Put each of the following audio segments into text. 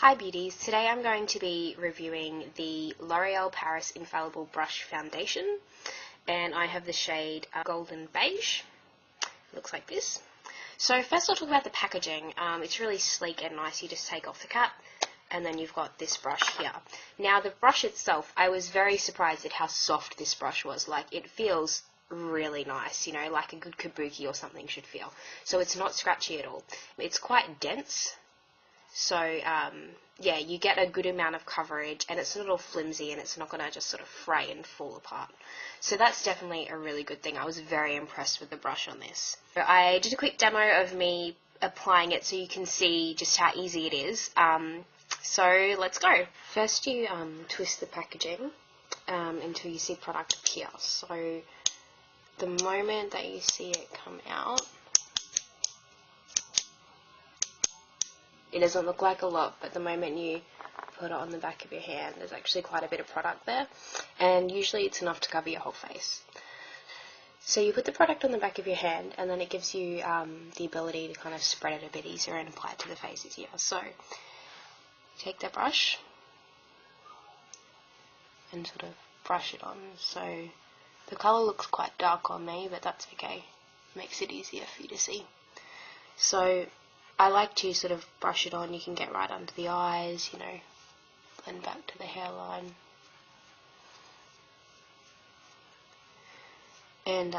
Hi beauties, today I'm going to be reviewing the L'Oreal Paris Infallible Brush Foundation, and I have the shade Golden Beige. It looks like this. So first I'll talk about the packaging. It's really sleek and nice. You just take off the cap and then you've got this brush here. Now the brush itself, I was very surprised at how soft this brush was. Like, it feels really nice, you know, like a good kabuki or something should feel. So it's not scratchy at all. It's quite dense. So, yeah, you get a good amount of coverage, and it's not all flimsy, and it's not going to just sort of fray and fall apart. So that's definitely a really good thing. I was very impressed with the brush on this. I did a quick demo of me applying it so you can see just how easy it is. So let's go. First you twist the packaging until you see product appear. So the moment that you see it come out, it doesn't look like a lot, but the moment you put it on the back of your hand, there's actually quite a bit of product there, and usually it's enough to cover your whole face. So you put the product on the back of your hand, and then it gives you the ability to kind of spread it a bit easier and apply it to the face easier. So take the brush and sort of brush it on. So the colour looks quite dark on me, but that's okay. Makes it easier for you to see. So I like to sort of brush it on. You can get right under the eyes, you know, blend back to the hairline. And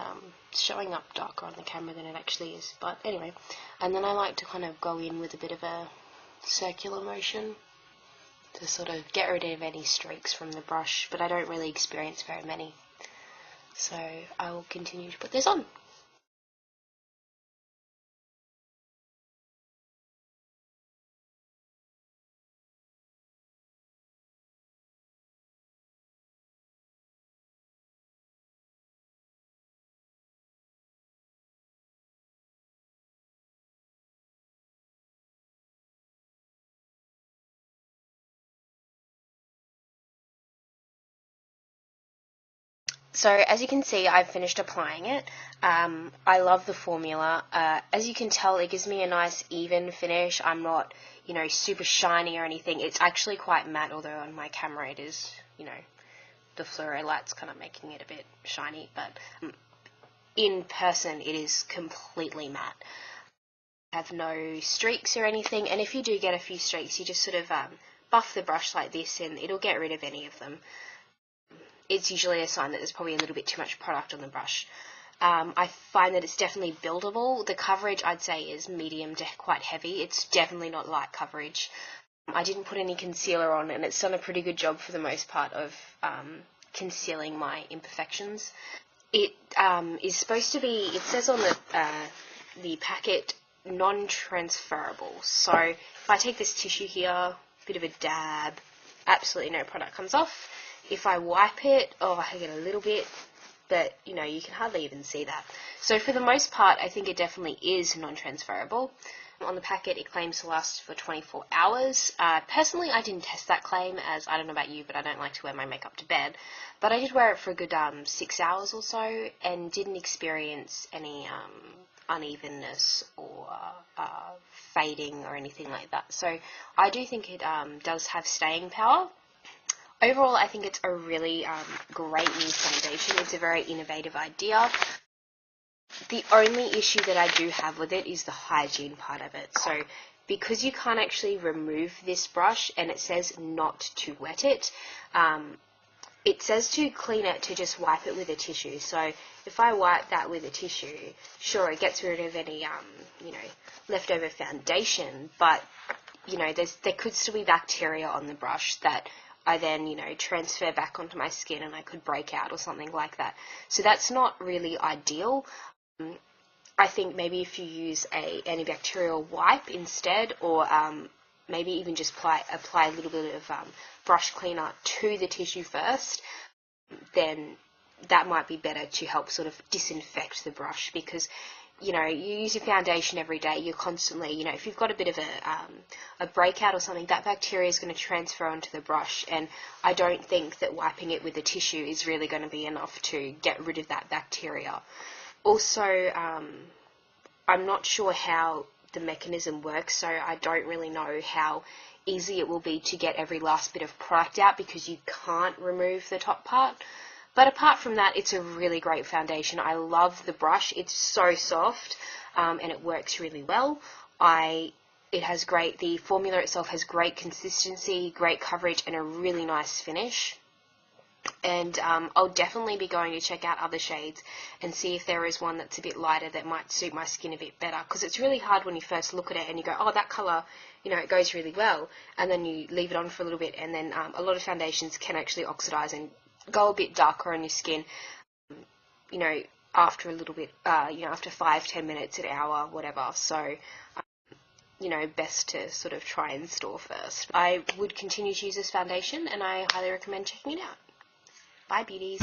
it's showing up darker on the camera than it actually is, but anyway. And then I like to kind of go in with a bit of a circular motion to sort of get rid of any streaks from the brush, but I don't really experience very many. So I will continue to put this on. So as you can see, I've finished applying it. I love the formula. As you can tell, it gives me a nice even finish. I'm not, you know, super shiny or anything. It's actually quite matte, although on my camera it is, you know, the fluoro light's kind of making it a bit shiny, but in person it is completely matte. I have no streaks or anything, and if you do get a few streaks, you just sort of buff the brush like this and it'll get rid of any of them. It's usually a sign that there's probably a little bit too much product on the brush. I find that it's definitely buildable. The coverage, I'd say, is medium to quite heavy. It's definitely not light coverage. I didn't put any concealer on, and it's done a pretty good job for the most part of concealing my imperfections. It is supposed to be, it says on the packet, non-transferable. So if I take this tissue here, bit of a dab, absolutely no product comes off. If I wipe it, I get a little bit, but you know, you can hardly even see that. So for the most part, I think it definitely is non-transferable. On the packet, it claims to last for 24 hours. Personally, I didn't test that claim, as I don't know about you, but I don't like to wear my makeup to bed. But I did wear it for a good 6 hours or so, and didn't experience any unevenness or fading or anything like that. So I do think it does have staying power. Overall, I think it's a really great new foundation. It's a very innovative idea. The only issue that I do have with it is the hygiene part of it. So because you can't actually remove this brush and it says not to wet it, it says to clean it, to just wipe it with a tissue. So if I wipe that with a tissue, sure, it gets rid of any, you know, leftover foundation, but, you know, there could still be bacteria on the brush that I then, you know, transfer back onto my skin and I could break out or something like that. So that's not really ideal. I think maybe if you use a antibacterial wipe instead, or maybe even just apply a little bit of brush cleaner to the tissue first, then that might be better to help sort of disinfect the brush, because you know, you use your foundation every day, you're constantly, you know, if you've got a bit of a breakout or something, that bacteria is going to transfer onto the brush, and I don't think that wiping it with a tissue is really going to be enough to get rid of that bacteria. Also, I'm not sure how the mechanism works, so I don't really know how easy it will be to get every last bit of product out because you can't remove the top part. But apart from that, it's a really great foundation. I love the brush. It's so soft, and it works really well. The formula itself has great consistency, great coverage, and a really nice finish. And I'll definitely be going to check out other shades and see if there is one that's a bit lighter that might suit my skin a bit better, because it's really hard when you first look at it and you go, oh, that colour, you know, it goes really well, and then you leave it on for a little bit, and then a lot of foundations can actually oxidize and go a bit darker on your skin, you know, after a little bit, after 5-10 minutes, an hour, whatever. So you know, best to sort of try and store first. I would continue to use this foundation, and I highly recommend checking it out. Bye, beauties.